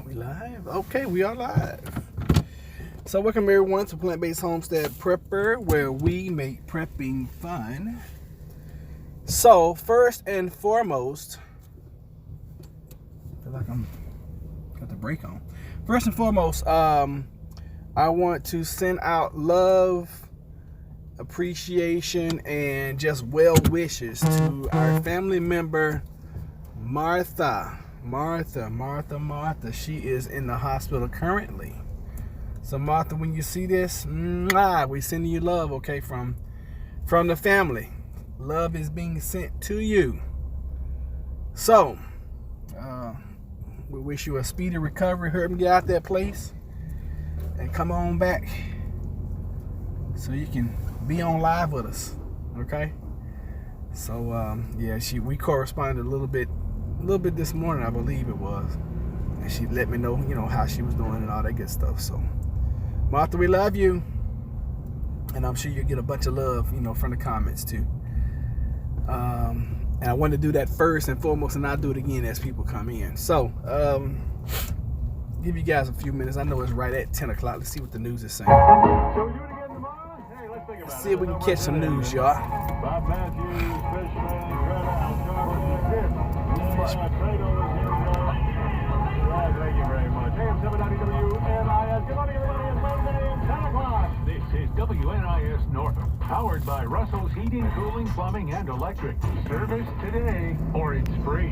We live? Okay, we are live. So welcome everyone to Plant-Based Homestead Prepper, where we make prepping fun. So first and foremost, I feel like I'm got the brake on. First and foremost, I want to send out love, appreciation, and just well wishes to our family member Martha. She is in the hospital currently. So Martha, when you see this, we sending you love, okay, from the family. Love is being sent to you. So, we wish you a speedy recovery. Hurry and get out that place and come on back so you can be on live with us, okay? So, we corresponded a little bit this morning, I believe it was, and she let me know, how she was doing and all that good stuff. So, Martha, we love you, and I'm sure you'll get a bunch of love, from the comments too. And I want to do that first and foremost, and I'll do it again as people come in. So, give you guys a few minutes. I know it's right at 10 o'clock. Let's see what the news is saying. Let's see if we can catch some news, y'all. Bob Matthews, Fishman, Thank you very much. AM 790 WNIS. Good morning, everybody. It's Monday at 10 o'clock. This is WNIS Norfolk, powered by Russell's Heating, Cooling, Plumbing, and Electric. Service today, or it's free.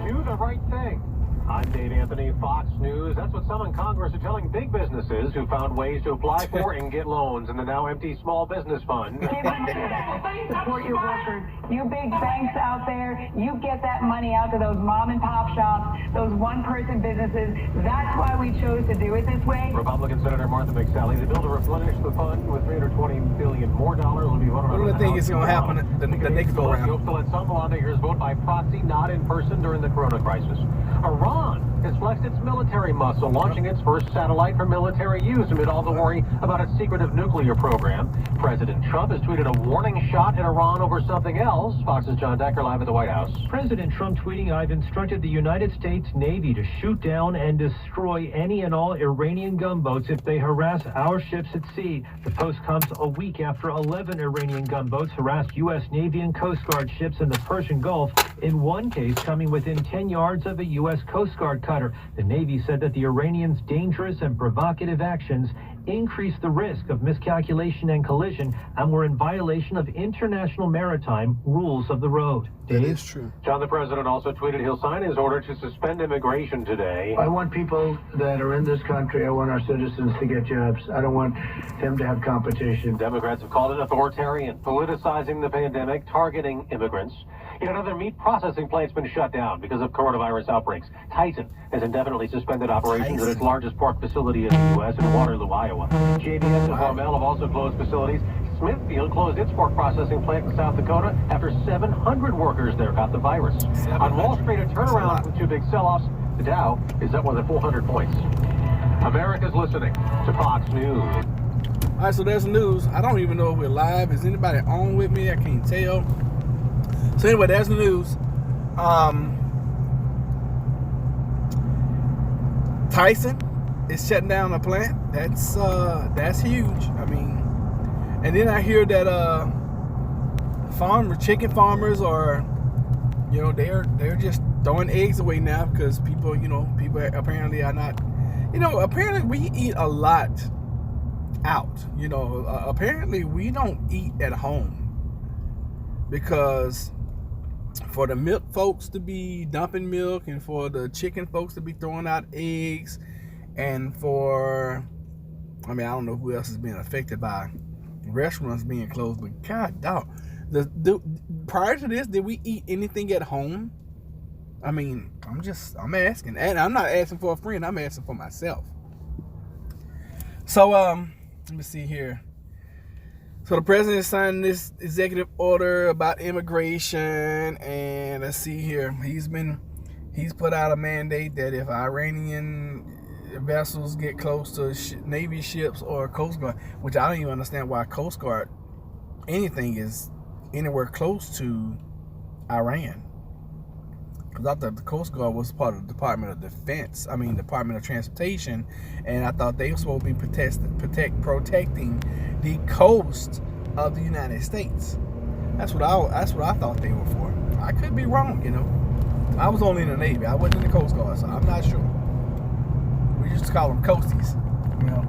Do the right thing. I'm Dave Anthony, Fox News. That's what some in Congress are telling big businesses who found ways to apply for and get loans in the now empty small business fund. Support your workers. You big banks out there, you get that money out to those mom and pop shops, those one-person businesses. That's why we chose to do it this way. Republican Senator Martha McSally, the bill to replenish the fund with $320 billion more dollars will be voted on. What do you think is going to happen the next go round? Hopes to let some lawmakers vote by proxy, not in person during the corona crisis. Iran has flexed its military muscle, launching its first satellite for military use amid all the worry about its secretive nuclear program. President Trump has tweeted a warning shot at Iran over something else. Fox's John Decker live at the White House. President Trump tweeting, "I've instructed the United States Navy to shoot down and destroy any and all Iranian gunboats if they harass our ships at sea." The post comes a week after 11 Iranian gunboats harassed U.S. Navy and Coast Guard ships in the Persian Gulf, in one case coming within 10 yards of a U.S. Coast Guard cutter. The Navy said that the Iranians' dangerous and provocative actions increased the risk of miscalculation and collision and were in violation of international maritime rules of the road. That is true. John, the president also tweeted he'll sign his order to suspend immigration today. I want people that are in this country, I want our citizens to get jobs. I don't want them to have competition. Democrats have called it authoritarian, politicizing the pandemic, targeting immigrants. Yet another meat processing plant's been shut down because of coronavirus outbreaks. Tyson has indefinitely suspended operations at its largest pork facility in the U.S. in Waterloo, Iowa. JBS and Hormel have also closed facilities. Smithfield closed its pork processing plant in South Dakota after 700 workers there got the virus. On Wall Street, a turnaround from two big sell-offs. The Dow is up more than 400 points. America's listening to Fox News. All right, so there's the news. I don't even know if we're live. Is anybody on with me? I can't tell. So anyway, there's the news. Tyson is shutting down a plant. That's huge. I mean, and then I hear that chicken farmers are, they're just throwing eggs away now because people apparently are not, apparently we eat a lot out. Apparently we don't eat at home because for the milk folks to be dumping milk and for the chicken folks to be throwing out eggs and I don't know who else is being affected by restaurants being closed, but God dog, prior to this, did we eat anything at home? I mean, I'm asking, and I'm not asking for a friend, I'm asking for myself. So, let me see here. So the president signed this executive order about immigration, and let's see here. He's put out a mandate that if Iranian vessels get close to Navy ships or Coast Guard, which I don't even understand why Coast Guard anything is anywhere close to Iran. Because I thought the Coast Guard was part of the Department of Defense. Department of Transportation, and I thought they were supposed to be protecting the coast of the United States. That's what I thought they were for. I could be wrong, you know. I was only in the Navy. I wasn't in the Coast Guard, so I'm not sure. We used to call them coasties, you know.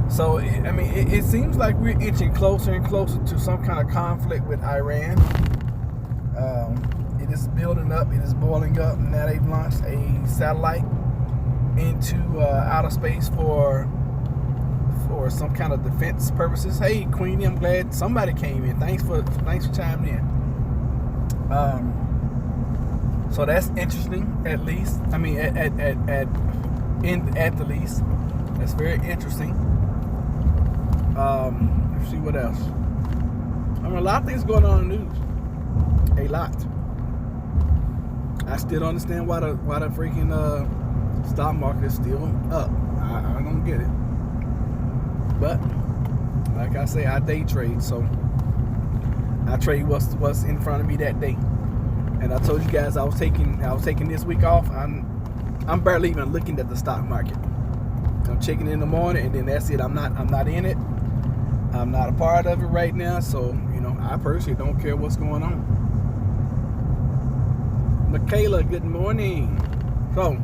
So, it seems like we're inching closer and closer to some kind of conflict with Iran. It is building up. It is boiling up. Now they've launched a satellite into outer space for some kind of defense purposes. Hey, Queenie, I'm glad somebody came in. Thanks for chiming in. So that's interesting. At least, at the least, that's very interesting. Let's see what else. A lot of things going on in the news. A lot. I still don't understand why the freaking stock market is still up. I don't get it. But like I say, I day trade, so I trade what's in front of me that day. And I told you guys I was taking this week off. I'm barely even looking at the stock market. I'm checking in the morning, and then that's it. I'm not in it. I'm not a part of it right now, so I personally don't care what's going on. Michaela, good morning. So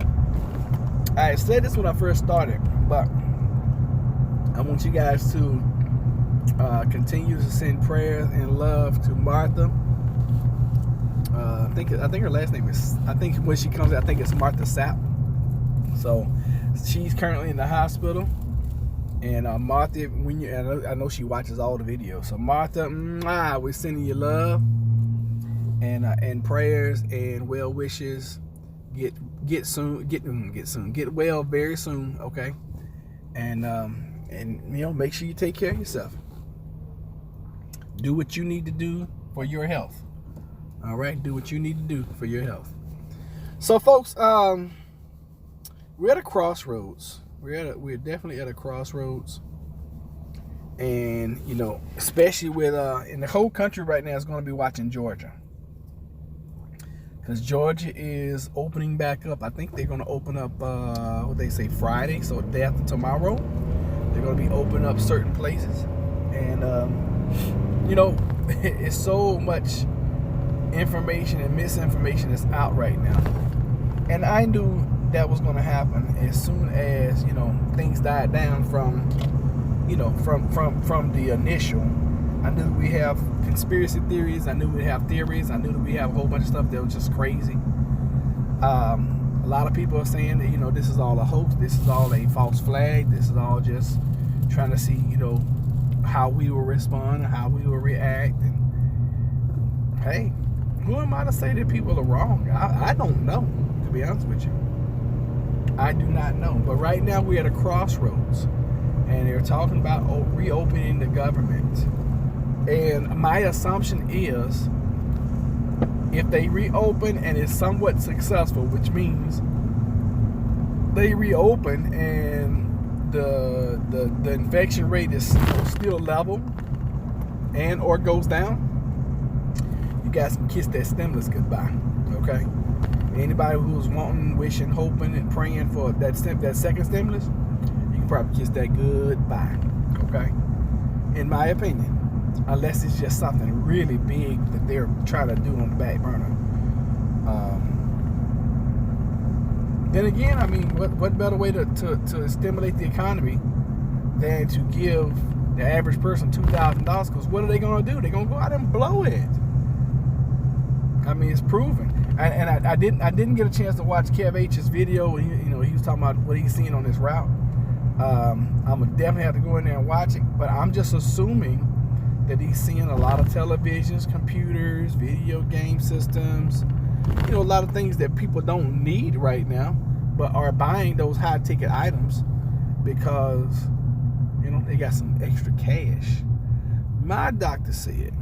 I said this when I first started, but I want you guys to continue to send prayers and love to Martha. I think her last name is, when she comes, I think it's Martha Sapp. So she's currently in the hospital. And Martha, I know she watches all the videos. So Martha, we're sending you love and prayers and well wishes. Get well very soon, okay? And make sure you take care of yourself. Do what you need to do for your health. All right, do what you need to do for your health. So, folks, we're at a crossroads. We're definitely at a crossroads, and especially with in the whole country right now is going to be watching Georgia, because Georgia is opening back up. I think they're going to open up what they say Friday, so day after tomorrow. They're going to be opening up certain places, and it's so much information and misinformation that's out right now, and I knew that was going to happen as soon as things died down from the initial. I knew we have conspiracy theories. I knew we have theories. I knew that we have a whole bunch of stuff that was just crazy. A lot of people are saying that this is all a hoax. This is all a false flag. This is all just trying to see how we will respond and how we will react. And hey, who am I to say that people are wrong? I don't know, to be honest with you. I do not know. But right now we're at a crossroads, and they're talking about reopening the government. And my assumption is, if they reopen and it's somewhat successful, which means they reopen and the infection rate is still level and or goes down, you guys can kiss that stimulus goodbye. Okay? Anybody who's wanting, wishing, hoping, and praying for that second stimulus, you can probably kiss that goodbye. Okay? In my opinion. Unless it's just something really big that they're trying to do on the back burner. Then again, what better way to stimulate the economy than to give the average person $2,000? Because what are they going to do? They're going to go out and blow it. It's proven. And I didn't get a chance to watch Kev H's video. He was talking about what he's seeing on this route. I'm gonna definitely have to go in there and watch it. But I'm just assuming that he's seeing a lot of televisions, computers, video game systems, a lot of things that people don't need right now, but are buying those high ticket items because they got some extra cash. My doctor said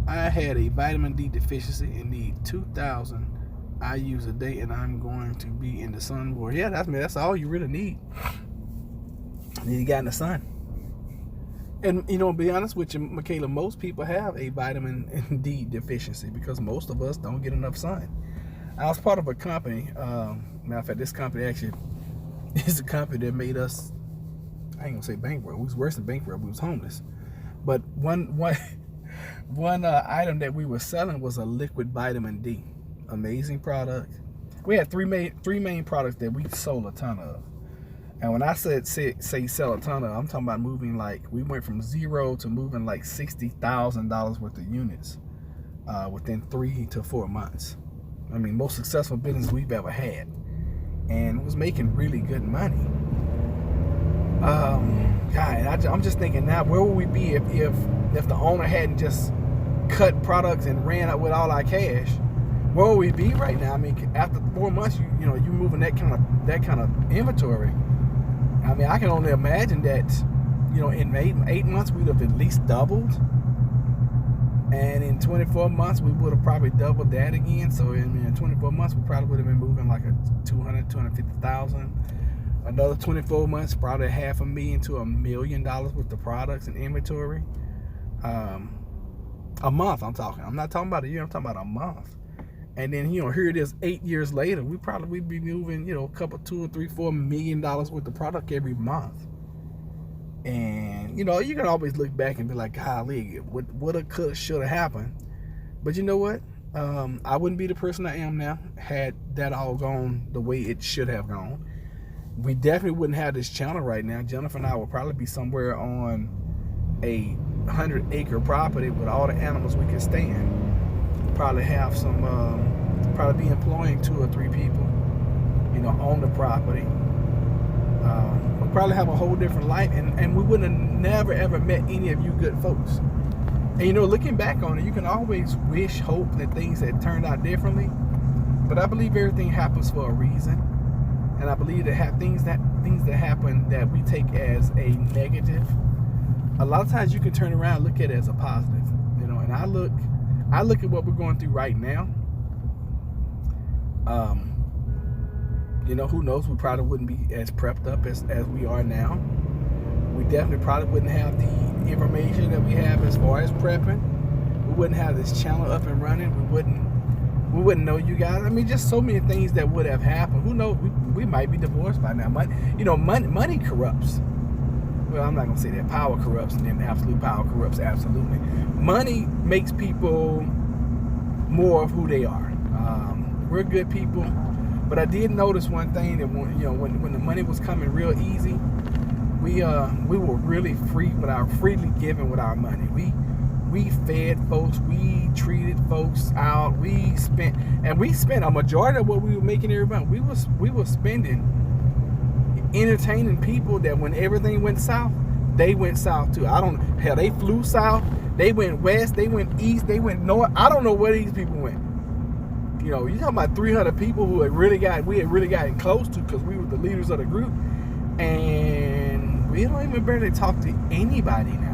I had a vitamin D deficiency and need 2,000 IUs a day, and I'm going to be in the sun more. Yeah, that's all you really need. And you got in the sun. And, to be honest with you, Michaela, most people have a vitamin D deficiency because most of us don't get enough sun. I was part of a company. Matter of fact, this company actually is a company that made us, I ain't gonna say bankrupt. We was worse than bankrupt. We was homeless. But one item that we were selling was a liquid vitamin D. Amazing product. We had three main products that we sold a ton of. And when I say sell a ton of, I'm talking about moving we went from zero to moving like $60,000 worth of units within 3 to 4 months. I mean, most successful business we've ever had, and it was making really good money. God, I'm just thinking now, where would we be if the owner hadn't just cut products and ran up with all our cash? Where would we be right now? I mean, after 4 months, you moving that kind of inventory. I mean, I can only imagine that, in 8 months we'd have at least doubled, and in 24 months we would have probably doubled that again. So in 24 months we probably would have been moving like a 250,000. Another 24 months, probably $500,000 to $1 million worth of products and inventory. A month, I'm talking. I'm not talking about a year. I'm talking about a month. And then, here it is 8 years later. We'd be moving, a couple, $2 or $3, $4 million worth of product every month. And, you can always look back and be like, golly, what could, should have happened. But you know what? I wouldn't be the person I am now had that all gone the way it should have gone. We definitely wouldn't have this channel right now. Jennifer and I would probably be somewhere on a 100-acre property with all the animals we could stand. Probably have some, probably be employing 2 or 3 people, on the property. We'll probably have a whole different life, and we wouldn't have never ever met any of you good folks. And looking back on it, you can always wish, hope that things had turned out differently. But I believe everything happens for a reason, and I believe that things that happen that we take as a negative, a lot of times you can turn around and look at it as a positive. And I look at what we're going through right now. Who knows? We probably wouldn't be as prepped up as we are now. We definitely probably wouldn't have the information that we have as far as prepping. We wouldn't have this channel up and running. We wouldn't know you guys. I mean, just so many things that would have happened. Who knows? We might be divorced by now. Money corrupts. Well, I'm not gonna say that power corrupts, and then absolute power corrupts absolutely. Money makes people more of who they are. We're good people, but I did notice one thing that when the money was coming real easy, we were really freely giving with our money. We fed folks, we treated folks out, we spent a majority of what we were making every month. We were spending entertaining people that when everything went south, they went south too. Hell, they flew south, they went west, they went east, they went north. I don't know where these people went. You're talking about 300 people we had really gotten close to because we were the leaders of the group, and we don't even barely talk to anybody now.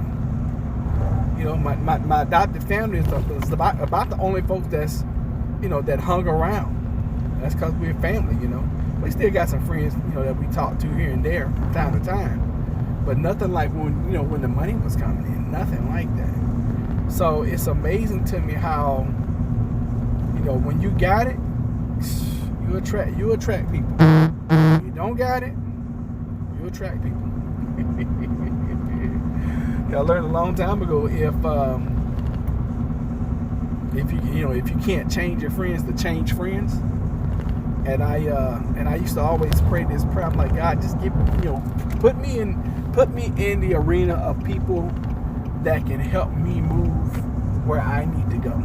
My adopted family is about the only folks that's, that hung around. That's because we're family, We still got some friends, that we talk to here and there from time to time. But nothing like when the money was coming in. Nothing like that. So it's amazing to me how, when you got it, you attract people. When you don't got it, you attract people. I learned a long time ago if you can't change your friends to change friends. And I used to always pray this prayer. I'm like, God, just put me in the arena of people that can help me move where I need to go.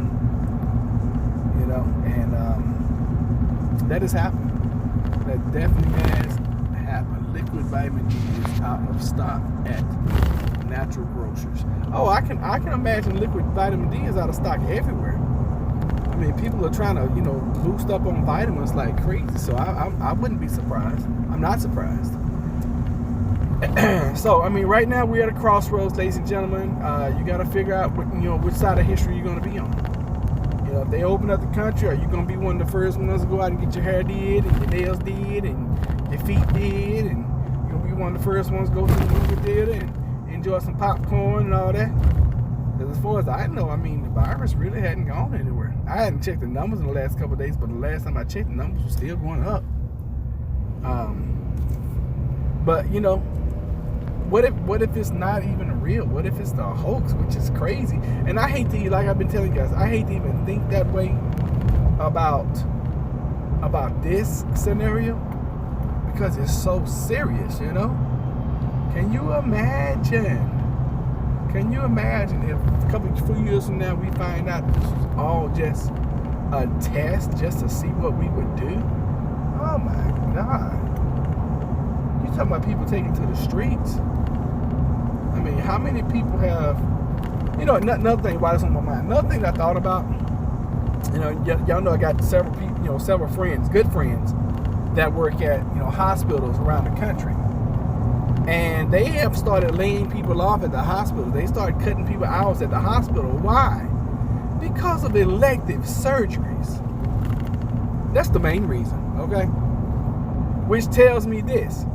And that has happened. That definitely has happened. Liquid vitamin D is out of stock at natural grocers. Oh, I can imagine liquid vitamin D is out of stock everywhere. I mean, people are trying to, boost up on vitamins like crazy. So I wouldn't be surprised. I'm not surprised. So, I mean, right now we're at a crossroads, ladies and gentlemen. You got to figure out, which side of history you're going to be on. If they open up the country, are you going to be one of the first ones to go out and get your hair did and your nails did and your feet did, and you're going to be one of the first ones to go to the movie theater and enjoy some popcorn and all that. Because as far as I know, I mean, the virus really hadn't gone anywhere. I hadn't checked the numbers in the last couple of days, but the last time I checked, the numbers were still going up. But you know, what if it's not even real? What if it's the hoax, which is crazy? And I hate to, like I've been telling you guys, I hate to even think that way about this scenario because it's so serious, you know? Can you imagine? Can you imagine if a few years from now we find out this was all just a test just to see what we would do? Oh my God. You talking about people taking to the streets? I mean, how many people have, you know, another thing, why this on my mind, another thing I thought about, you know, y'all know I got several people, you know, several friends, good friends, that work at, you know, hospitals around the country. And they have started laying people off at the hospital. They started cutting people hours at the hospital. Why? Because of elective surgeries. That's the main reason, okay? Which tells me this.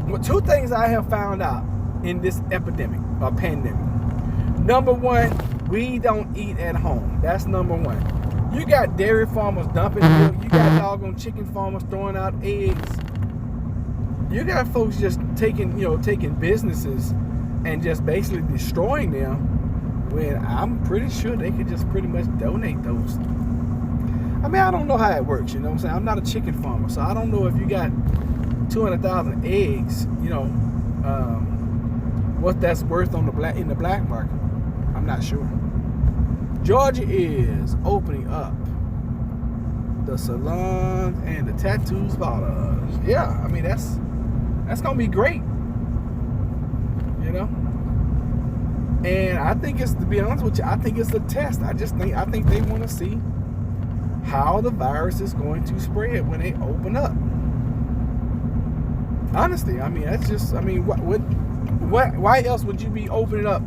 Well, two things I have found out in this epidemic or pandemic. Number one, we don't eat at home. That's number one. You got dairy farmers dumping milk. You got doggone chicken farmers throwing out eggs. You got folks just taking businesses and just basically destroying them when I'm pretty sure they could just pretty much donate those. I mean, I don't know how it works, you know what I'm saying? I'm not a chicken farmer, so I don't know if you got 200,000 eggs, you know, what that's worth in the black market. I'm not sure. Georgia is opening up the salons and the tattoo parlors. Yeah, I mean that's gonna be great, you know. And I think it's, to be honest with you, I think it's a test. I think they want to see how the virus is going to spread when they open up. Honestly, I mean that's just, I mean why else would you be opening up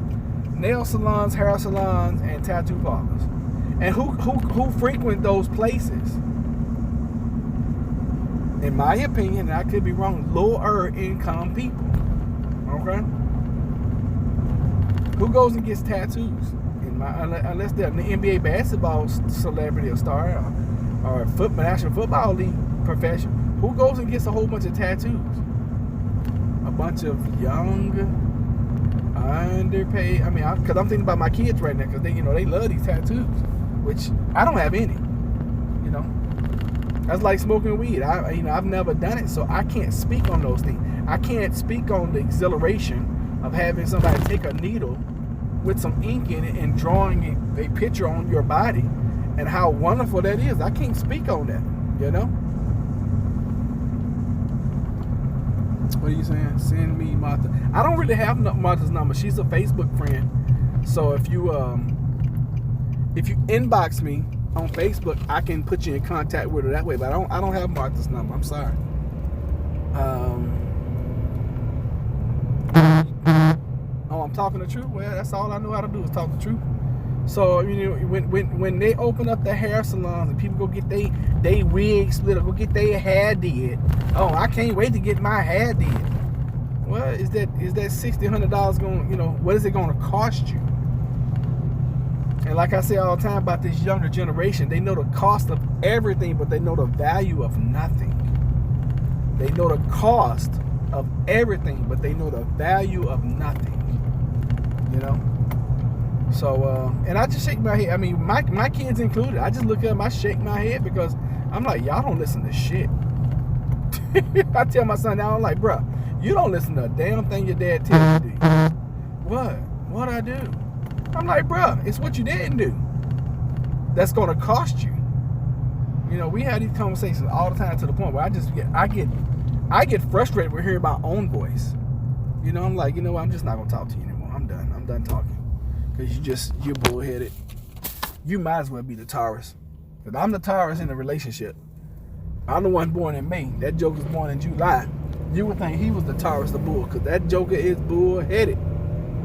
nail salons, hair salons, and tattoo parlors? And who frequent those places? In my opinion, and I could be wrong, lower income people. Okay? Who goes and gets tattoos? Unless they're an NBA basketball celebrity or star or National Football League professional. Who goes and gets a whole bunch of tattoos? A bunch of young, underpaid. I mean, because I'm thinking about my kids right now, because they love these tattoos, which I don't have any. You know, that's like smoking weed. I've never done it, so I can't speak on those things. I can't speak on the exhilaration of having somebody take a needle with some ink in it and drawing a picture on your body, and how wonderful that is. I can't speak on that. You know. What are you saying? Send me Martha. I don't really have Martha's number. She's a Facebook friend. So if you inbox me on Facebook, I can put you in contact with her that way. But I don't have Martha's number. I'm sorry. Oh, I'm talking the truth. Well, that's all I know how to do is talk the truth. So when they open up the hair salons and people go get they wig split or go get their hair did, oh, I can't wait to get my hair did. Well, is that $60-$100 going? What is it going to cost you? And like I say all the time about this younger generation, they know the cost of everything, but they know the value of nothing. They know the cost of everything, but they know the value of nothing. You know. So, and I just shake my head. I mean, my kids included. I just look at them, I shake my head because I'm like, y'all don't listen to shit. I tell my son now, I'm like, bruh, you don't listen to a damn thing your dad tells you to do. What? What'd I do? I'm like, bruh, it's what you didn't do that's gonna cost you. We have these conversations all the time to the point where I get frustrated with hearing my own voice. I'm like, you know what? I'm just not gonna talk to you anymore. I'm done talking. Because you're bullheaded. You might as well be the Taurus. Because I'm the Taurus in the relationship. I'm the one born in May. That joker's born in July. You would think he was the Taurus, the bull. Because that joker is bullheaded.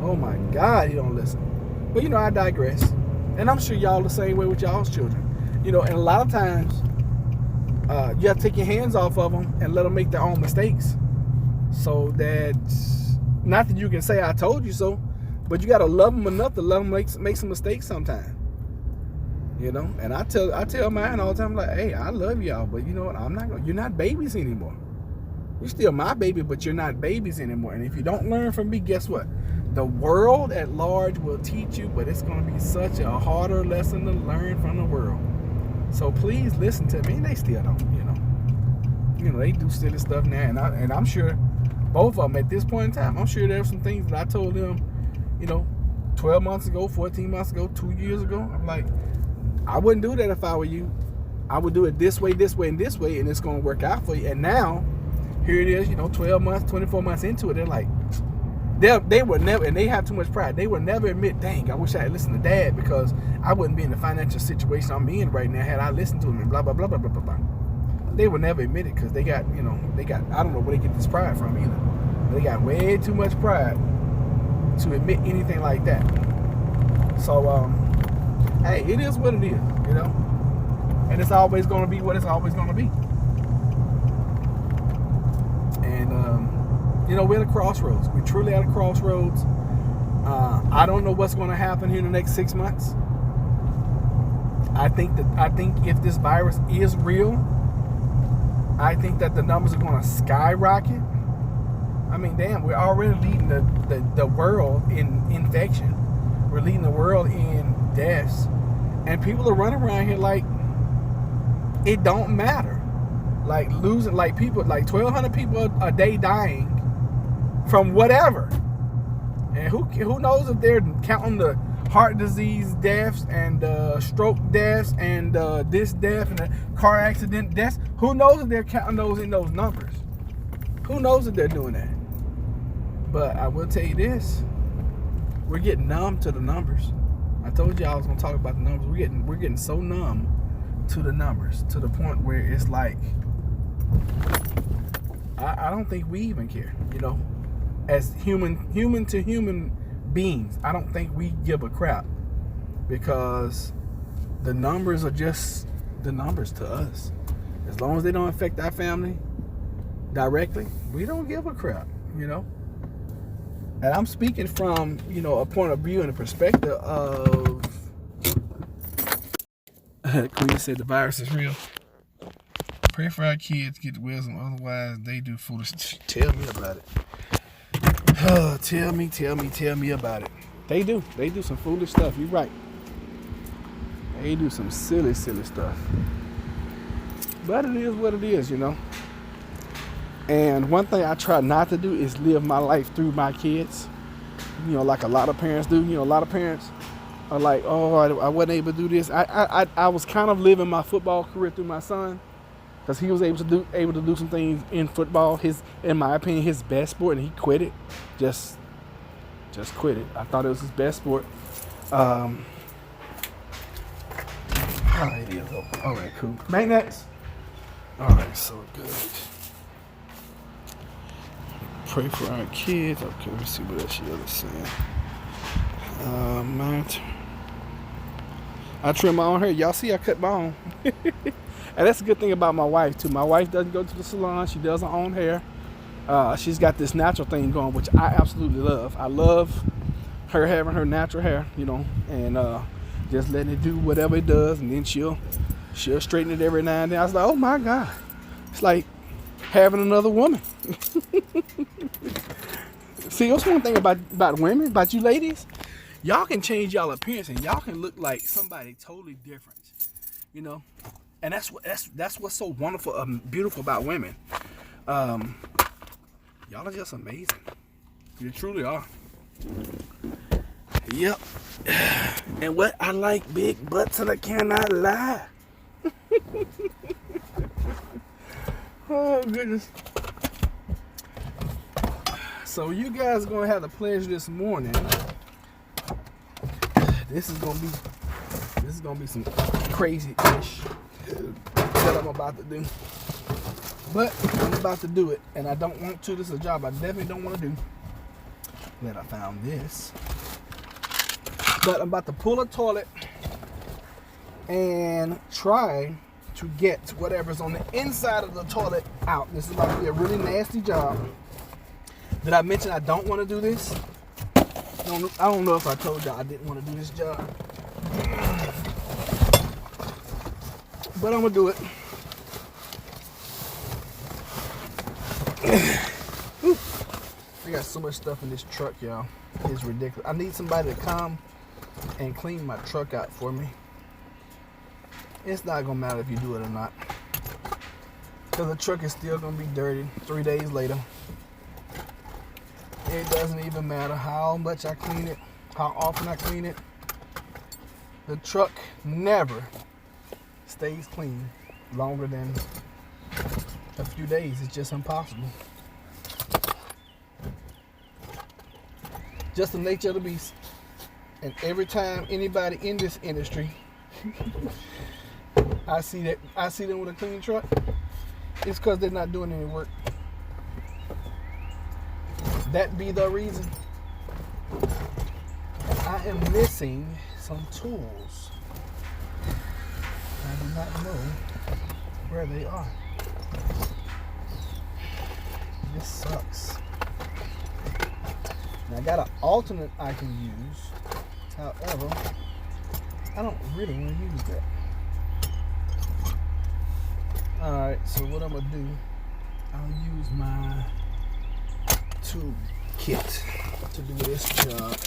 Oh my God, he don't listen. But I digress. And I'm sure y'all the same way with y'all's children. And a lot of times, you have to take your hands off of them and let them make their own mistakes. So that Not that you can say I told you so, but you got to love them enough to let them make some mistakes sometimes. You know, and I tell mine all the time, like, hey, I love y'all, but you know what? You're not babies anymore. You're still my baby, but you're not babies anymore. And if you don't learn from me, guess what? The world at large will teach you, but it's going to be such a harder lesson to learn from the world. So please listen to me. And they still don't, you know, they do silly stuff now, and I'm sure both of them at this point in time, I'm sure there's some things that I told them, 12 months ago, 14 months ago, 2 years ago. I'm like, I wouldn't do that if I were you. I would do it this way, and this way, and it's going to work out for you. And now, here it is, 12 months, 24 months into it, they're like, they would never, and they have too much pride, they would never admit, dang, I wish I had listened to Dad, because I wouldn't be in the financial situation I'm in right now had I listened to him, and blah, blah, blah, blah, blah, blah, blah. They would never admit it, because they got, I don't know where they get this pride from either. But they got way too much pride to admit anything like that. So, hey, it is what it is, and it's always going to be what it's always going to be. And, we're at a crossroads. We're truly at a crossroads. I don't know what's going to happen here in the next 6 months. I think if this virus is real, I think that the numbers are going to skyrocket. I mean, damn, we're already leading the world in infection. We're leading the world in deaths. And people are running around here like it don't matter. Like losing, like people, like 1,200 people a day dying from whatever. And who knows if they're counting the heart disease deaths and stroke deaths and this death and the car accident deaths. Who knows if they're counting those in those numbers? Who knows if they're doing that? But I will tell you this: we're getting numb to the numbers. I told you I was gonna talk about the numbers. We're getting so numb to the numbers, to the point where it's like I don't think we even care, as human to human beings. I don't think we give a crap, because the numbers are just the numbers to us. As long as they don't affect our family directly, we don't give a crap, And I'm speaking from, a point of view and a perspective of Queen said the virus is real. Pray for our kids, get the wisdom, otherwise they do foolish. Tell me about it. Tell me about it. They do some foolish stuff. You're right. They do some silly stuff. But it is what it is, And one thing I try not to do is live my life through my kids. Like a lot of parents do. A lot of parents are like, oh, I wasn't able to do this. I was kind of living my football career through my son, because he was able to do some things in football. In my opinion, his best sport, and he quit it. Just quit it. I thought it was his best sport. All right, cool. Maintenance. All right, so good. Pray for our kids. Okay, let me see what else she was saying. I trim my own hair. Y'all see I cut my own. And that's a good thing about my wife too. My wife doesn't go to the salon. She does her own hair. She's got this natural thing going, which I absolutely love. I love her having her natural hair, and just letting it do whatever it does, and then she'll straighten it every now and then. I was like, oh my God, it's like having another woman. See, that's one thing about women, about you ladies. Y'all can change y'all appearance, and y'all can look like somebody totally different, And that's what's so wonderful, beautiful about women. Y'all are just amazing. You truly are. Yep. And what I like big butts, and I cannot lie. Oh goodness. So you guys are gonna have the pleasure this morning. This is gonna be some crazy-ish that I'm about to do. But I'm about to do it, and I don't want to. This is a job I definitely don't want to do. Glad I found this. But I'm about to pull a toilet and try to get whatever's on the inside of the toilet out. This is about to be a really nasty job. Did I mention I don't want to do this? I don't know if I told y'all I didn't want to do this job. But I'm going to do it. I got so much stuff in this truck, y'all. It's ridiculous. I need somebody to come and clean my truck out for me. It's not going to matter if you do it or not. Because the truck is still going to be dirty 3 days later. It doesn't even matter how much I clean it, how often I clean it. The truck never stays clean longer than a few days. It's just impossible. Just the nature of the beast. And every time anybody in this industry I see them with a clean truck, it's because they're not doing any work. That be the reason. I am missing some tools. I do not know where they are. This sucks. Now I got an alternate I can use. However, I don't really want to use that. Alright, so what I'm going to do, I'll use my tool kit to do this job.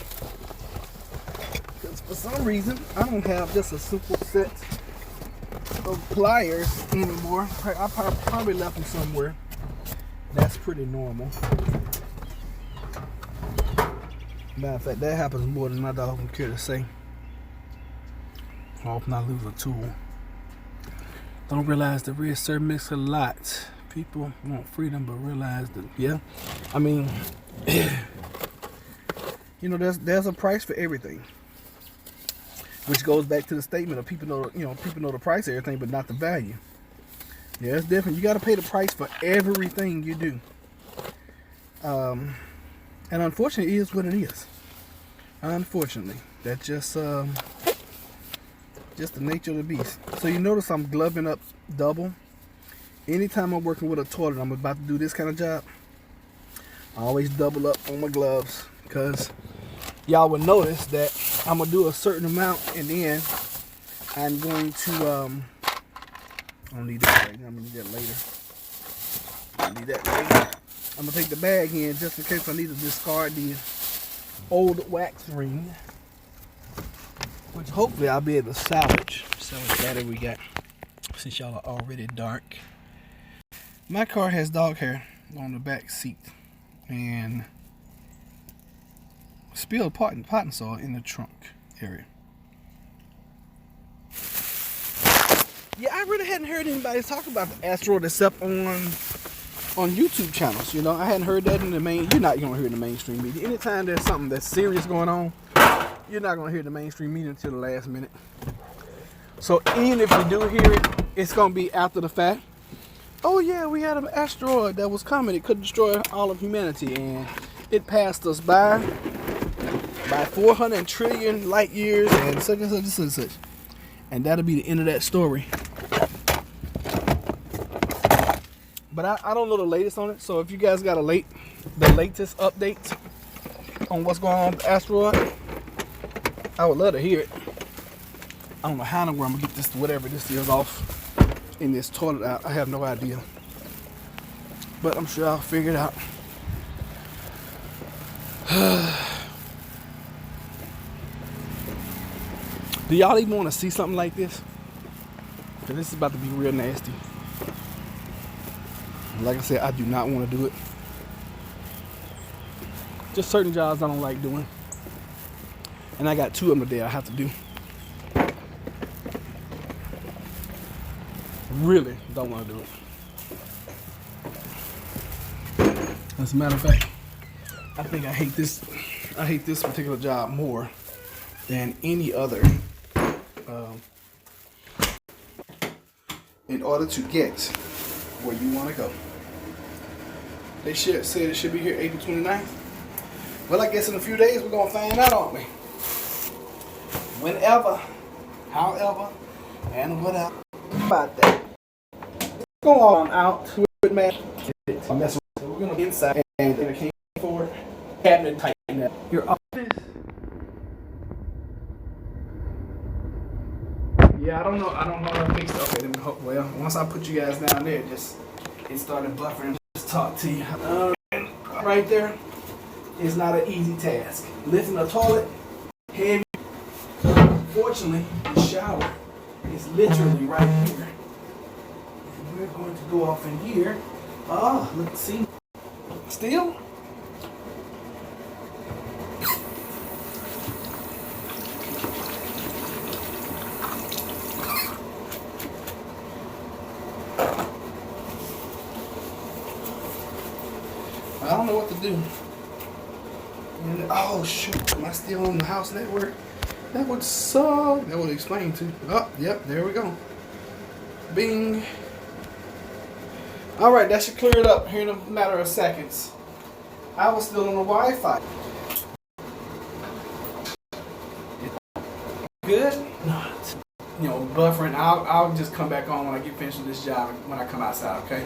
Because for some reason, I don't have just a simple set of pliers anymore. I probably left them somewhere. That's pretty normal. Matter of fact, that happens more than I don't care to say. I often I lose a tool. Don't realize the red sir mix a lot. People want freedom, but realize that, yeah. I mean, you know, there's a price for everything. Which goes back to the statement of people know the price of everything, but not the value. Yeah, it's different. You got to pay the price for everything you do. And unfortunately, it is what it is. Unfortunately, that's just the nature of the beast. So you notice I'm gloving up double. Anytime I'm working with a toilet, I'm about to do this kind of job, I always double up on my gloves, because y'all will notice that I'm gonna do a certain amount and then I'm going to I don't need that right now. I'm gonna need that later. I need that later. I'm gonna take the bag in just in case I need to discard the old wax ring, which hopefully I'll be able to salvage that we got, since y'all are already dark. My car has dog hair on the back seat and spilled potting soil in the trunk area. Yeah, I really hadn't heard anybody talk about the asteroid except on YouTube channels. You know, I hadn't heard that in the main. You're not gonna hear in the mainstream media. Anytime there's something that's serious going on, you're not gonna hear the mainstream media until the last minute. So even if you do hear it, it's gonna be after the fact. Oh yeah, we had an asteroid that was coming. It could destroy all of humanity, and it passed us by 400 trillion light years and such and such and such and such. And that'll be the end of that story. But I don't know the latest on it. So if you guys got the latest updates on what's going on with the asteroid, I would love to hear it. I don't know how in the world I'm gonna get this, whatever this is, off in this toilet out. I have no idea. But I'm sure I'll figure it out. Do y'all even want to see something like this? Because this is about to be real nasty. Like I said, I do not want to do it. Just certain jobs I don't like doing. And I got 2 of them today I have to do. Really don't want to do it. As a matter of fact, I think I hate this particular job more than any other. In order to get where you want to go. They said it should be here April 29th. Well, I guess in a few days we're going to find out, aren't we? Whenever, however, and whatever. About that. Go on out with man. We're going to inside and it came forward, cabinet tighten up. Your office. Yeah, I don't know how to fix it. Okay, let me hope. Well, once I put you guys down there, it started buffering. Just talk to you. Right there is not an easy task. Lifting a toilet, heavy. Fortunately, the shower is literally right here. And we're going to go off in here. Oh, let's see. Still? I don't know what to do. And, oh shoot, am I still on the house network? That would suck. That would explain too. Oh, yep, there we go. Bing. Alright, that should clear it up here in a matter of seconds. I was still on the Wi-Fi. Good? Not. You know, buffering. I'll just come back on when I get finished with this job when I come outside, okay?